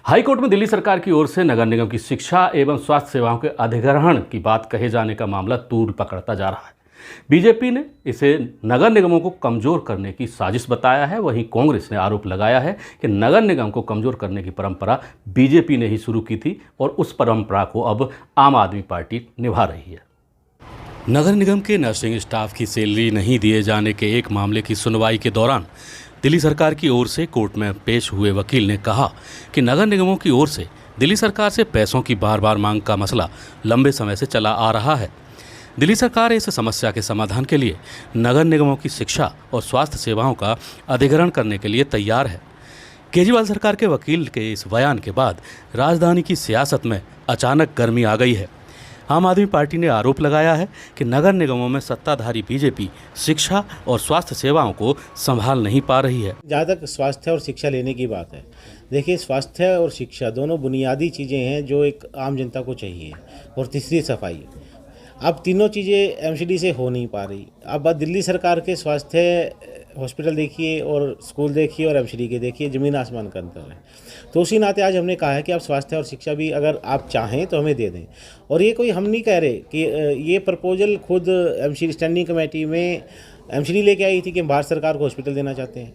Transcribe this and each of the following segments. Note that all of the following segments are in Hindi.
हाईकोर्ट में दिल्ली सरकार की ओर से नगर निगम की शिक्षा एवं स्वास्थ्य सेवाओं के अधिग्रहण की बात कहे जाने का मामला तूल पकड़ता जा रहा है। बीजेपी ने इसे नगर निगमों को कमजोर करने की साजिश बताया है। वहीं कांग्रेस ने आरोप लगाया है कि नगर निगम को कमजोर करने की परंपरा बीजेपी ने ही शुरू की थी और उस परंपरा को अब आम आदमी पार्टी निभा रही है। नगर निगम के नर्सिंग स्टाफ की सैलरी नहीं दिए जाने के एक मामले की सुनवाई के दौरान दिल्ली सरकार की ओर से कोर्ट में पेश हुए वकील ने कहा कि नगर निगमों की ओर से दिल्ली सरकार से पैसों की बार बार मांग का मसला लंबे समय से चला आ रहा है। दिल्ली सरकार इस समस्या के समाधान के लिए नगर निगमों की शिक्षा और स्वास्थ्य सेवाओं का अधिग्रहण करने के लिए तैयार है। केजरीवाल सरकार के वकील के इस बयान के बाद राजधानी की सियासत में अचानक गर्मी आ गई है। आम आदमी पार्टी ने आरोप लगाया है कि नगर निगमों में सत्ताधारी बीजेपी शिक्षा और स्वास्थ्य सेवाओं को संभाल नहीं पा रही है। जहाँ तक स्वास्थ्य और शिक्षा लेने की बात है, देखिए स्वास्थ्य और शिक्षा दोनों बुनियादी चीज़ें हैं जो एक आम जनता को चाहिए। और तीसरी सफाई। अब तीनों चीज़ें एमसीडी से हो नहीं पा रही। अब दिल्ली सरकार के स्वास्थ्य हॉस्पिटल देखिए और स्कूल देखिए और एमसीडी के देखिए, ज़मीन आसमान का अंतर है। तो उसी नाते आज हमने कहा है कि आप स्वास्थ्य और शिक्षा भी अगर आप चाहें तो हमें दे दें। और ये कोई हम नहीं कह रहे कि ये प्रपोजल खुद एमसीडी स्टैंडिंग कमेटी में एमसीडी लेके आई थी कि हम भारत सरकार को हॉस्पिटल देना चाहते हैं,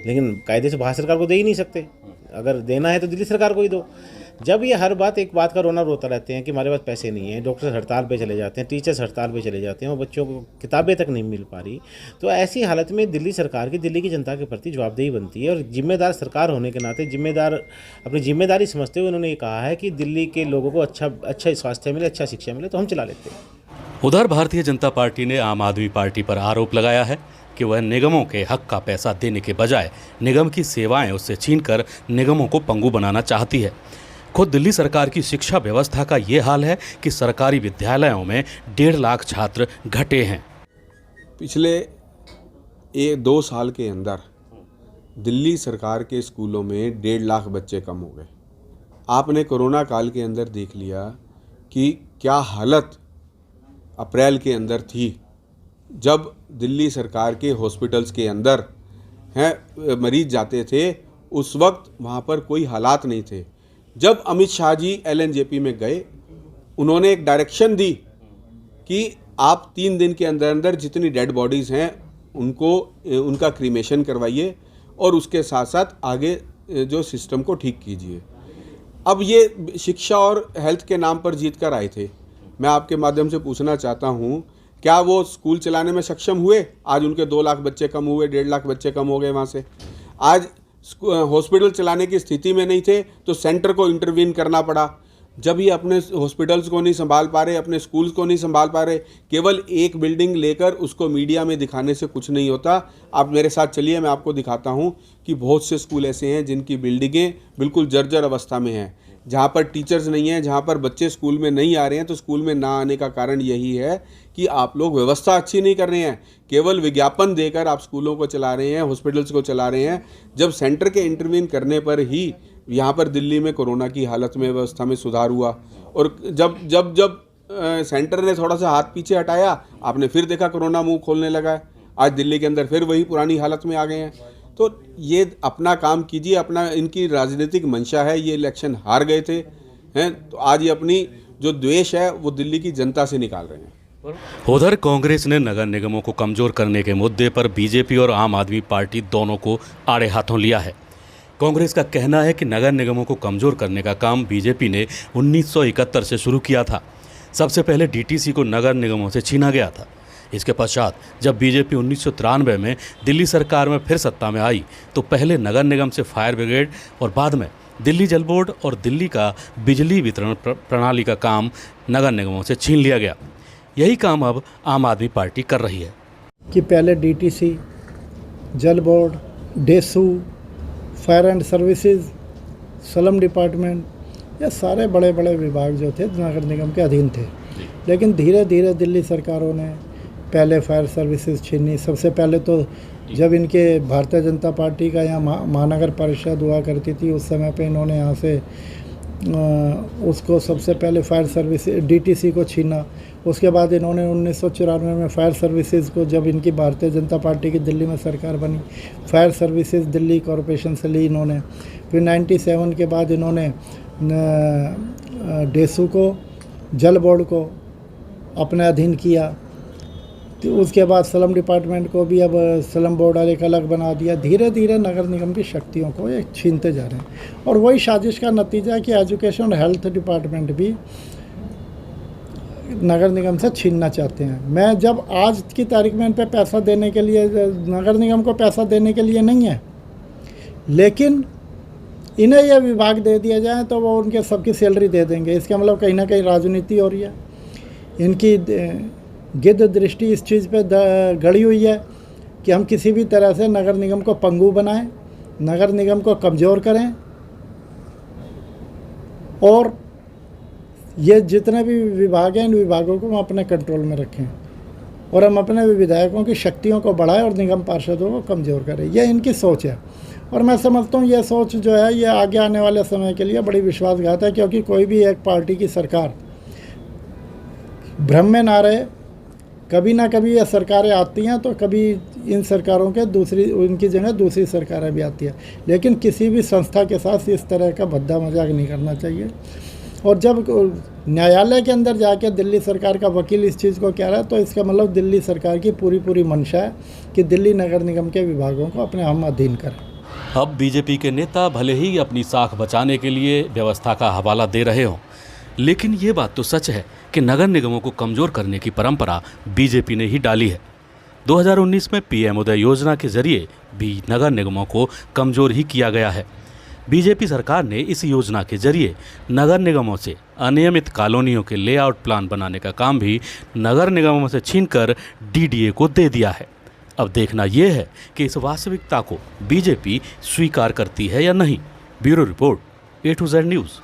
लेकिन कायदे से भारत सरकार को दे ही नहीं सकते। अगर देना है तो दिल्ली सरकार को ही दो। जब ये हर बात एक बात का रोना रोता रहते हैं कि हमारे पास पैसे नहीं है, डॉक्टर हड़ताल पे चले जाते हैं, टीचर्स हड़ताल पे चले जाते हैं और बच्चों को किताबें तक नहीं मिल पा रही, तो ऐसी हालत में दिल्ली सरकार की दिल्ली की जनता के प्रति जवाबदेही बनती है। और जिम्मेदार सरकार होने के नाते अपनी जिम्मेदारी समझते हुए उन्होंने ये कहा है कि दिल्ली के लोगों को अच्छा स्वास्थ्य मिले, अच्छा शिक्षा मिले, तो हम चला लेते हैं। उधर भारतीय जनता पार्टी ने आम आदमी पार्टी पर आरोप लगाया है कि वह निगमों के हक का पैसा देने के बजाय निगम की सेवाएं उससे छीनकर निगमों को पंगु बनाना चाहती है। खुद दिल्ली सरकार की शिक्षा व्यवस्था का ये हाल है कि सरकारी विद्यालयों में 1.5 लाख छात्र घटे हैं। पिछले 2 साल के अंदर दिल्ली सरकार के स्कूलों में 1.5 लाख बच्चे कम हो गए। आपने कोरोना काल के अंदर देख लिया कि क्या हालत अप्रैल के अंदर थी, जब दिल्ली सरकार के हॉस्पिटल्स के अंदर मरीज जाते थे। उस वक्त वहाँ पर कोई हालात नहीं थे। जब अमित शाह जी LNJP में गए, उन्होंने एक डायरेक्शन दी कि आप 3 दिन के अंदर अंदर जितनी डेड बॉडीज़ हैं उनका क्रीमेशन करवाइए और उसके साथ साथ आगे जो सिस्टम को ठीक कीजिए। अब ये शिक्षा और हेल्थ के नाम पर जीत कर आए थे। मैं आपके माध्यम से पूछना चाहता हूँ, क्या वो स्कूल चलाने में सक्षम हुए? आज उनके 2 लाख बच्चे कम हुए, 1.5 लाख बच्चे कम हो गए वहाँ से। आज हॉस्पिटल चलाने की स्थिति में नहीं थे तो सेंटर को इंटरवीन करना पड़ा। जब ये अपने हॉस्पिटल्स को नहीं संभाल पा रहे, अपने स्कूल्स को नहीं संभाल पा रहे, केवल एक बिल्डिंग लेकर उसको मीडिया में दिखाने से कुछ नहीं होता। आप मेरे साथ चलिए, मैं आपको दिखाता हूँ कि बहुत से स्कूल ऐसे हैं जिनकी बिल्डिंगें बिल्कुल जर्जर अवस्था में हैं, जहाँ पर टीचर्स नहीं हैं, जहाँ पर बच्चे स्कूल में नहीं आ रहे हैं। तो स्कूल में ना आने का कारण यही है कि आप लोग व्यवस्था अच्छी नहीं कर रहे हैं। केवल विज्ञापन देकर आप स्कूलों को चला रहे हैं, हॉस्पिटल्स को चला रहे हैं। जब सेंटर के इंटरवीन करने पर ही यहाँ पर दिल्ली में कोरोना की हालत में व्यवस्था में सुधार हुआ। और जब सेंटर ने थोड़ा सा हाथ पीछे हटाया, आपने फिर देखा कोरोना मुँह खोलने लगा है। आज दिल्ली के अंदर फिर वही पुरानी हालत में आ गए हैं। तो ये अपना काम कीजिए, अपना इनकी राजनीतिक मंशा है। ये इलेक्शन हार गए थे तो आज ये अपनी जो द्वेष है वो दिल्ली की जनता से निकाल रहे हैं। उधर कांग्रेस ने नगर निगमों को कमजोर करने के मुद्दे पर बीजेपी और आम आदमी पार्टी दोनों को आड़े हाथों लिया है। कांग्रेस का कहना है कि नगर निगमों को कमजोर करने का काम बीजेपी ने 1971 से शुरू किया था। सबसे पहले DTC को नगर निगमों से छीना गया था। इसके पश्चात जब बीजेपी 1993 में दिल्ली सरकार में फिर सत्ता में आई तो पहले नगर निगम से फायर ब्रिगेड और बाद में दिल्ली जल बोर्ड और दिल्ली का बिजली वितरण प्रणाली का काम नगर निगमों से छीन लिया गया। यही काम अब आम आदमी पार्टी कर रही है कि पहले DTC, जल board, DESU, fire and services, slum department, ये सारे बड़े बड़े विभाग जो थे नगर निगम के अधीन थे। लेकिन धीरे धीरे दिल्ली सरकारों ने पहले फायर सर्विसेज छीनी। सबसे पहले तो जब इनके भारतीय जनता पार्टी का यहाँ महानगर परिषद हुआ करती थी, उस समय पे इन्होंने यहाँ से उसको सबसे पहले फायर सर्विस डीटीसी को छीना। उसके बाद इन्होंने 1994 में फायर सर्विसेज को, जब इनकी भारतीय जनता पार्टी की दिल्ली में सरकार बनी, फायर सर्विसेज दिल्ली कॉरपोरेशन से ली इन्होंने। फिर 97 के बाद इन्होंने डेसू को, जल बोर्ड को अपने अधीन किया। तो उसके बाद स्लम डिपार्टमेंट को भी अब स्लम बोर्ड एक अलग बना दिया। धीरे धीरे नगर निगम की शक्तियों को ये छीनते जा रहे हैं और वही साजिश का नतीजा है कि एजुकेशन और हेल्थ डिपार्टमेंट भी नगर निगम से छीनना चाहते हैं। मैं जब आज की तारीख में इन पे पैसा देने के लिए, नगर निगम को पैसा देने के लिए नहीं है, लेकिन इन्हें यह विभाग दे दिया जाए तो वो उनके सबकी सैलरी दे देंगे। इसका मतलब कहीं ना कहीं राजनीति हो रही है। इनकी गिद्ध दृष्टि इस चीज़ पे गड़ी हुई है कि हम किसी भी तरह से नगर निगम को पंगु बनाएं, नगर निगम को कमज़ोर करें और ये जितने भी विभाग हैं इन विभागों को हम अपने कंट्रोल में रखें और हम अपने विधायकों की शक्तियों को बढ़ाएं और निगम पार्षदों को कमज़ोर करें। यह इनकी सोच है और मैं समझता हूँ यह सोच जो है ये आगे आने वाले समय के लिए बड़ी विश्वासघात है, क्योंकि कोई भी एक पार्टी की सरकार भ्रम में ना रहे। कभी ना कभी ये सरकारें आती हैं तो कभी इन सरकारों के उनकी जगह दूसरी सरकारें भी आती हैं, लेकिन किसी भी संस्था के साथ इस तरह का भद्दा मजाक नहीं करना चाहिए। और जब न्यायालय के अंदर जाके दिल्ली सरकार का वकील इस चीज़ को कह रहा है तो इसका मतलब दिल्ली सरकार की पूरी मंशा है कि दिल्ली नगर निगम के विभागों को अपने हम अधीन करें। अब बीजेपी के नेता भले ही अपनी साख बचाने के लिए व्यवस्था का हवाला दे रहे हों, लेकिन ये बात तो सच है कि नगर निगमों को कमज़ोर करने की परंपरा बीजेपी ने ही डाली है। 2019 में पीएम उदय योजना के जरिए भी नगर निगमों को कमज़ोर ही किया गया है। बीजेपी सरकार ने इस योजना के जरिए नगर निगमों से अनियमित कॉलोनियों के लेआउट प्लान बनाने का काम भी नगर निगमों से छीनकर डीडीए को दे दिया है। अब देखना यह है कि इस वास्तविकता को बीजेपी स्वीकार करती है या नहीं। Bureau report A to Z news.